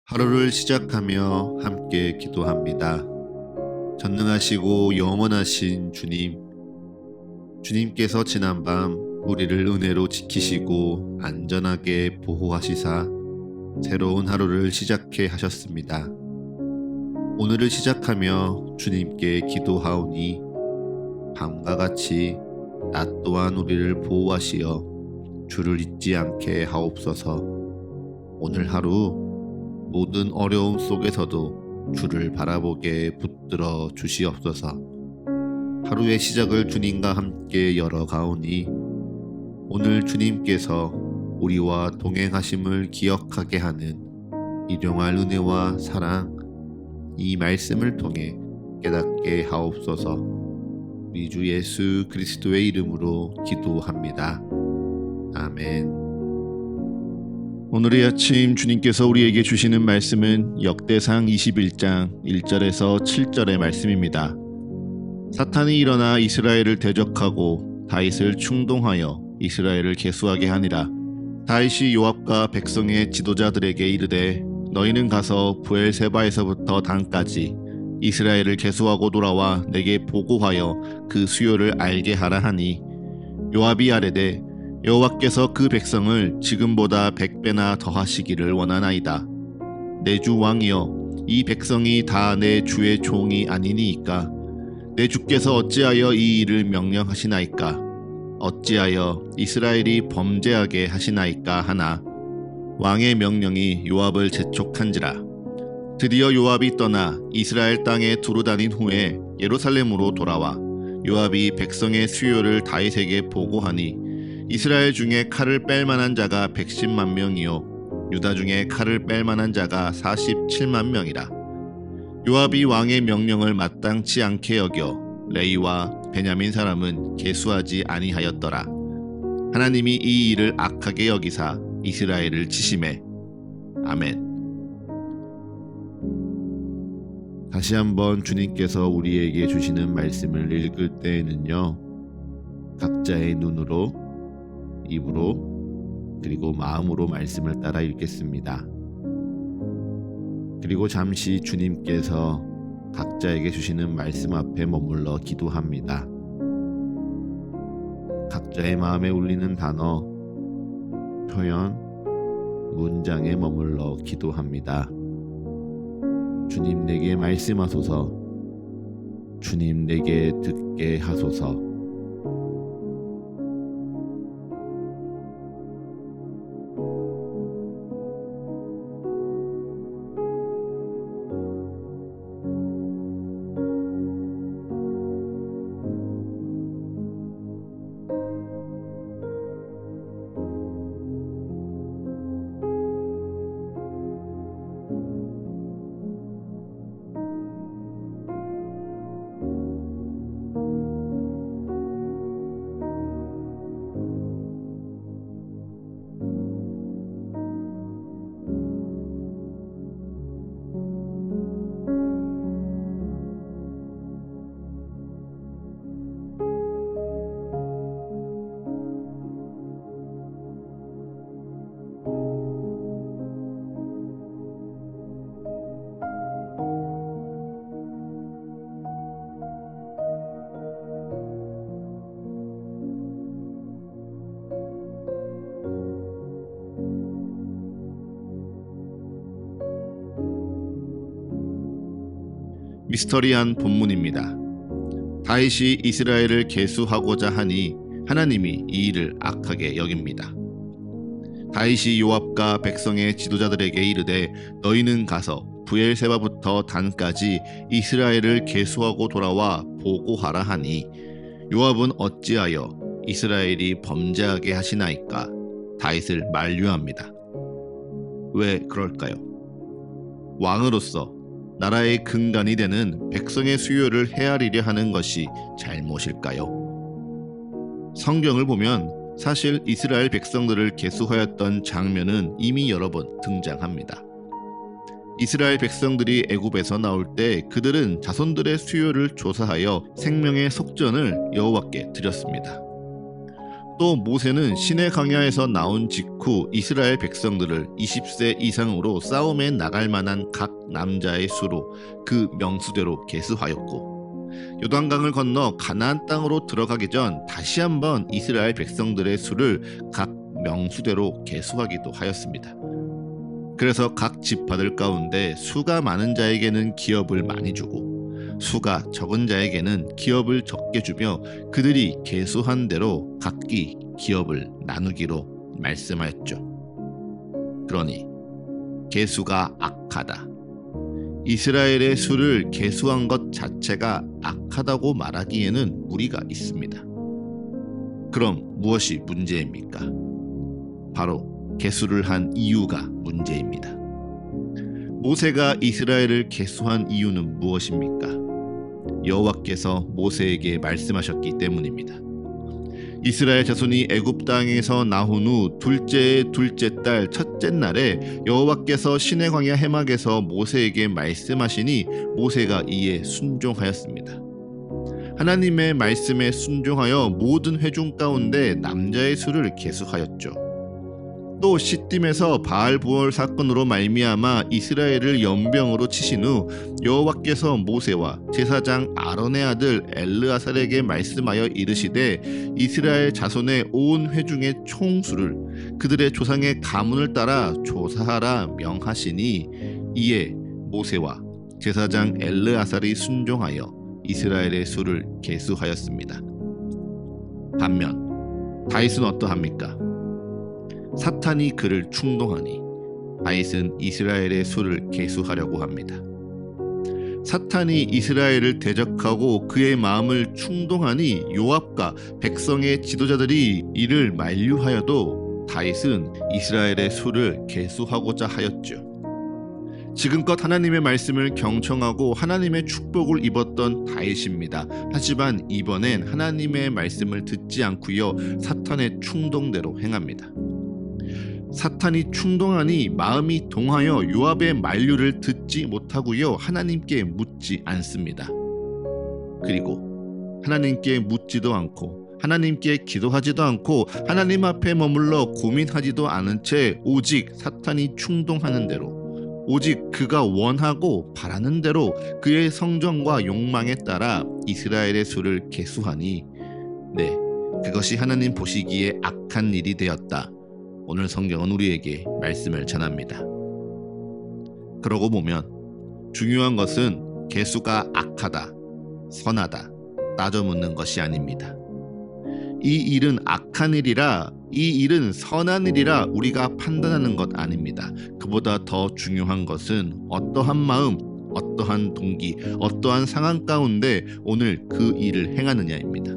하루를 시작하며 함께 기도합니다. 전능하시고 영원하신 주님, 주님께서 지난밤 우리를 은혜로 지키시고 안전하게 보호하시사 새로운 하루를 시작해 하셨습니다. 오늘을 시작하며 주님께 기도하오니 밤과 같이 낮 또한 우리를 보호하시어 주를 잊지 않게 하옵소서. 오늘 하루 모든 어려움 속에서도 주를 바라보게 붙들어 주시옵소서. 하루의 시작을 주님과 함께 열어가오니 오늘 주님께서 우리와 동행하심을 기억하게 하는 일용할 은혜와 사랑, 이 말씀을 통해 깨닫게 하옵소서. 우리 주 예수 그리스도의 이름으로 기도합니다. 아멘. 오늘의 아침 주님께서 우리에게 주시는 말씀은 역대상 21장 1절에서 7절의 말씀입니다. 사탄이 일어나 이스라엘을 대적하고 다윗을 충동하여 이스라엘을 계수하게 하니라. 다윗이 요압과 백성의 지도자들에게 이르되 너희는 가서 브엘세바에서부터 단까지 이스라엘을 계수하고 돌아와 내게 보고하여 그 수요를 알게 하라 하니, 요압이 아뢰되 여호와께서 그 백성을 지금보다 100배나 더하시기를 원하나이다. 내 주 왕이여, 이 백성이 다 내 주의 종이 아니니이까 내 주께서 어찌하여 이 일을 명령하시나이까? 어찌하여 이스라엘이 범죄하게 하시나이까 하나, 왕의 명령이 요압을 재촉한지라. 드디어 요압이 떠나 이스라엘 땅에 두루 다닌 후에 예루살렘으로 돌아와 요압이 백성의 수요를 다윗에게 보고하니, 이스라엘 중에 칼을 뺄 만한 자가 110만 명이요 유다 중에 칼을 뺄 만한 자가 47만 명이라. 요압이 왕의 명령을 마땅치 않게 여겨 레위와 베냐민 사람은 계수하지 아니하였더라. 하나님이 이 일을 악하게 여기사 이스라엘을 치심해. 아멘. 다시 한번 주님께서 우리에게 주시는 말씀을 읽을 때에는요, 각자의 눈으로, 입으로, 그리고 마음으로 말씀을 따라 읽겠습니다. 그리고 잠시 주님께서 각자에게 주시는 말씀 앞에 머물러 기도합니다. 각자의 마음에 울리는 단어, 표현, 문장에 머물러 기도합니다. 주님 내게 말씀하소서. 주님 내게 듣게 하소서. 미스터리한 본문입니다. 다윗이 이스라엘을 계수하고자 하니 하나님이 이 일을 악하게 여깁니다. 다윗이 요압과 백성의 지도자들에게 이르되 너희는 가서 브엘세바부터 단까지 이스라엘을 계수하고 돌아와 보고하라 하니, 요압은 어찌하여 이스라엘이 범죄하게 하시나이까? 다윗을 만류합니다. 왜 그럴까요? 왕으로서 나라의 근간이 되는 백성의 수요를 헤아리려 하는 것이 잘못일까요? 성경을 보면 사실 이스라엘 백성들을 계수하였던 장면은 이미 여러 번 등장합니다. 이스라엘 백성들이 애굽에서 나올 때 그들은 자손들의 수요를 조사하여 생명의 속전을 여호와께 드렸습니다. 또 모세는 시내 광야에서 나온 직후 이스라엘 백성들을 20세 이상으로 싸움에 나갈 만한 각 남자의 수로 그 명수대로 계수하였고, 요단강을 건너 가나안 땅으로 들어가기 전 다시 한번 이스라엘 백성들의 수를 각 명수대로 계수하기도 하였습니다. 그래서 각 지파들 가운데 수가 많은 자에게는 기업을 많이 주고 수가 적은 자에게는 기업을 적게 주며 그들이 계수한 대로 각기 기업을 나누기로 말씀하였죠. 그러니 계수가 악하다. 이스라엘의 수를 계수한 것 자체가 악하다고 말하기에는 무리가 있습니다. 그럼 무엇이 문제입니까? 바로 계수를 한 이유가 문제입니다. 모세가 이스라엘을 계수한 이유는 무엇입니까? 여호와께서 모세에게 말씀하셨기 때문입니다. 이스라엘 자손이 애굽 땅에서 나온 후 둘째 달 첫째 날에 여호와께서 시내 광야 해막에서 모세에게 말씀하시니 모세가 이에 순종하였습니다. 하나님의 말씀에 순종하여 모든 회중 가운데 남자의 수를 계수하였죠. 또 시딤에서 바알부올 사건으로 말미암아 이스라엘을 연병으로 치신 후 여호와께서 모세와 제사장 아론의 아들 엘르아살에게 말씀하여 이르시되 이스라엘 자손의 온 회중의 총수를 그들의 조상의 가문을 따라 조사하라 명하시니 이에 모세와 제사장 엘르아살이 순종하여 이스라엘의 수를 계수하였습니다. 반면 다윗은 어떠합니까? 사탄이 그를 충동하니 다윗은 이스라엘의 수를 계수하려고 합니다. 사탄이 이스라엘을 대적하고 그의 마음을 충동하니 요압과 백성의 지도자들이 이를 만류하여도 다윗은 이스라엘의 수를 계수하고자 하였죠. 지금껏 하나님의 말씀을 경청하고 하나님의 축복을 입었던 다윗입니다. 하지만 이번엔 하나님의 말씀을 듣지 않고요, 사탄의 충동대로 행합니다. 사탄이 충동하니 마음이 동하여 요압의 만류를 듣지 못하고요, 하나님께 묻지 않습니다. 그리고 하나님께 묻지도 않고 하나님께 기도하지도 않고 하나님 앞에 머물러 고민하지도 않은 채 오직 사탄이 충동하는 대로, 오직 그가 원하고 바라는 대로 그의 성정과 욕망에 따라 이스라엘의 수를 계수하니, 네, 그것이 하나님 보시기에 악한 일이 되었다. 오늘 성경은 우리에게 말씀을 전합니다. 그러고 보면 중요한 것은 계수가 악하다, 선하다 따져 묻는 것이 아닙니다. 이 일은 악한 일이라, 이 일은 선한 일이라 우리가 판단하는 것 아닙니다. 그보다 더 중요한 것은 어떠한 마음, 어떠한 동기, 어떠한 상황 가운데 오늘 그 일을 행하느냐입니다.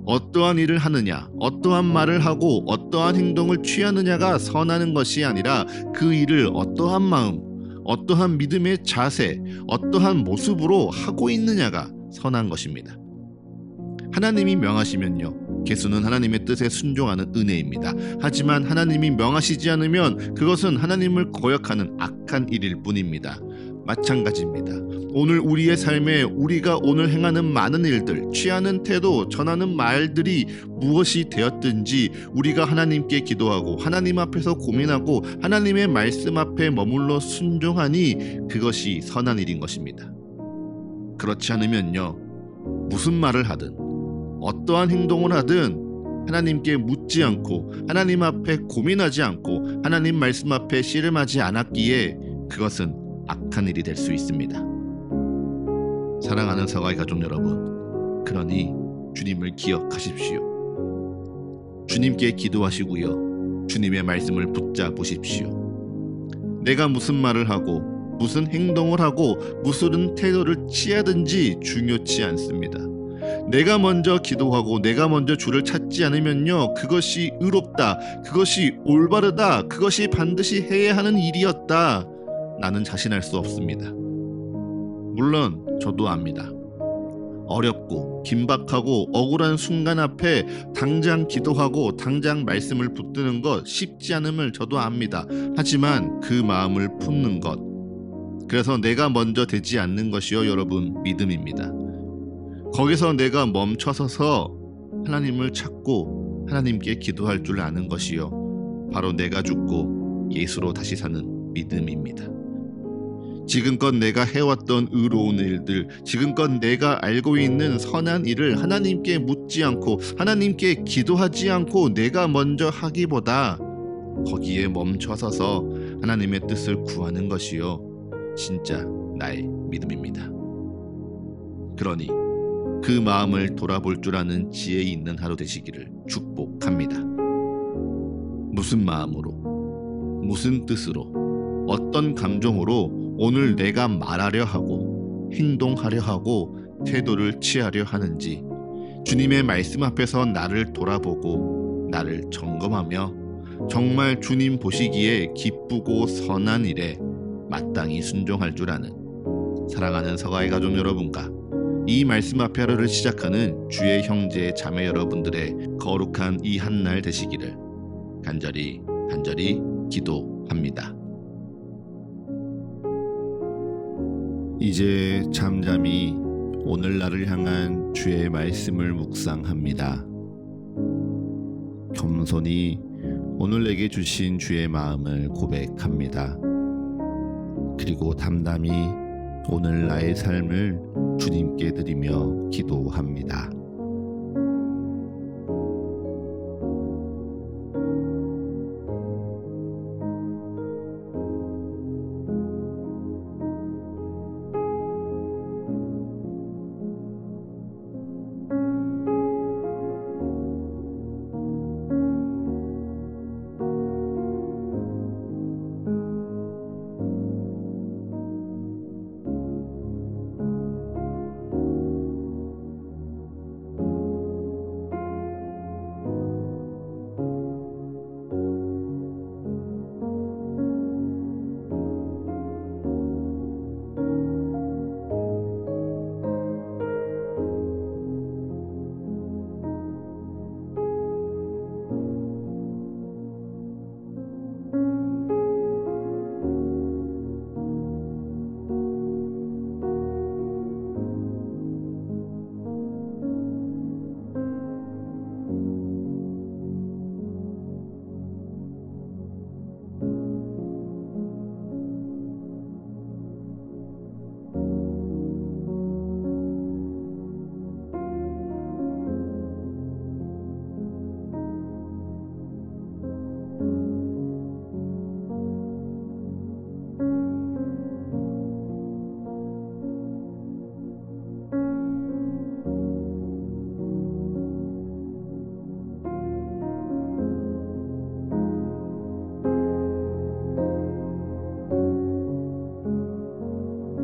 어떠한 일을 하느냐, 어떠한 말을 하고 어떠한 행동을 취하느냐가 선하는 것이 아니라 그 일을 어떠한 마음, 어떠한 믿음의 자세, 어떠한 모습으로 하고 있느냐가 선한 것입니다. 하나님이 명하시면요, 계수는 하나님의 뜻에 순종하는 은혜입니다. 하지만 하나님이 명하시지 않으면 그것은 하나님을 거역하는 악한 일일 뿐입니다. 마찬가지입니다. 오늘 우리의 삶에 우리가 오늘 행하는 많은 일들, 취하는 태도, 전하는 말들이 무엇이 되었든지 우리가 하나님께 기도하고 하나님 앞에서 고민하고 하나님의 말씀 앞에 머물러 순종하니 그것이 선한 일인 것입니다. 그렇지 않으면요, 무슨 말을 하든 어떠한 행동을 하든 하나님께 묻지 않고 하나님 앞에 고민하지 않고 하나님 말씀 앞에 씨름하지 않았기에 그것은 악한 일이 될 수 있습니다. 사랑하는 사과의 가족 여러분, 그러니 주님을 기억하십시오. 주님께 기도하시고요, 주님의 말씀을 붙잡으십시오. 내가 무슨 말을 하고 무슨 행동을 하고 무슨 태도를 취하든지 중요치 않습니다. 내가 먼저 기도하고 내가 먼저 주를 찾지 않으면요, 그것이 의롭다, 그것이 올바르다, 그것이 반드시 해야 하는 일이었다, 나는 자신할 수 없습니다. 물론 저도 압니다. 어렵고 긴박하고 억울한 순간 앞에 당장 기도하고 당장 말씀을 붙드는 것 쉽지 않음을 저도 압니다. 하지만 그 마음을 품는 것, 그래서 내가 먼저 되지 않는 것이요, 여러분, 믿음입니다. 거기서 내가 멈춰서서 하나님을 찾고 하나님께 기도할 줄 아는 것이요 바로 내가 죽고 예수로 다시 사는 믿음입니다. 지금껏 내가 해왔던 의로운 일들, 지금껏 내가 알고 있는 선한 일을 하나님께 묻지 않고 하나님께 기도하지 않고 내가 먼저 하기보다 거기에 멈춰서서 하나님의 뜻을 구하는 것이요 진짜 나의 믿음입니다. 그러니 그 마음을 돌아볼 줄 아는 지혜 있는 하루 되시기를 축복합니다. 무슨 마음으로, 무슨 뜻으로, 어떤 감정으로 오늘 내가 말하려 하고 행동하려 하고 태도를 취하려 하는지 주님의 말씀 앞에서 나를 돌아보고 나를 점검하며 정말 주님 보시기에 기쁘고 선한 일에 마땅히 순종할 줄 아는 사랑하는 서가의 가족 여러분과 이 말씀 앞에 하루를 시작하는 주의 형제 자매 여러분들의 거룩한 이 한날 되시기를 간절히 기도합니다. 이제 잠잠히 오늘날을 향한 주의 말씀을 묵상합니다. 겸손히 오늘 내게 주신 주의 마음을 고백합니다. 그리고 담담히 오늘 나의 삶을 주님께 드리며 기도합니다.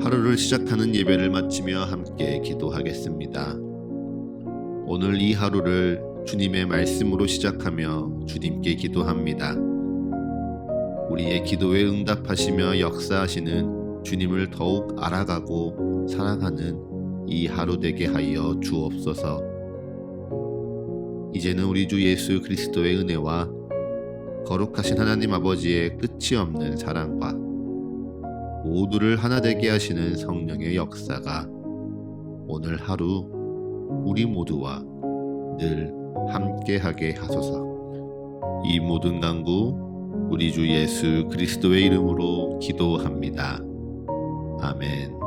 하루를 시작하는 예배를 마치며 함께 기도하겠습니다. 오늘 이 하루를 주님의 말씀으로 시작하며 주님께 기도합니다. 우리의 기도에 응답하시며 역사하시는 주님을 더욱 알아가고 사랑하는 이 하루 되게 하여 주옵소서. 이제는 우리 주 예수 그리스도의 은혜와 거룩하신 하나님 아버지의 끝이 없는 사랑과 모두를 하나 되게 하시는 성령의 역사가 오늘 하루 우리 모두와 늘 함께하게 하소서. 이 모든 간구 우리 주 예수 그리스도의 이름으로 기도합니다. 아멘.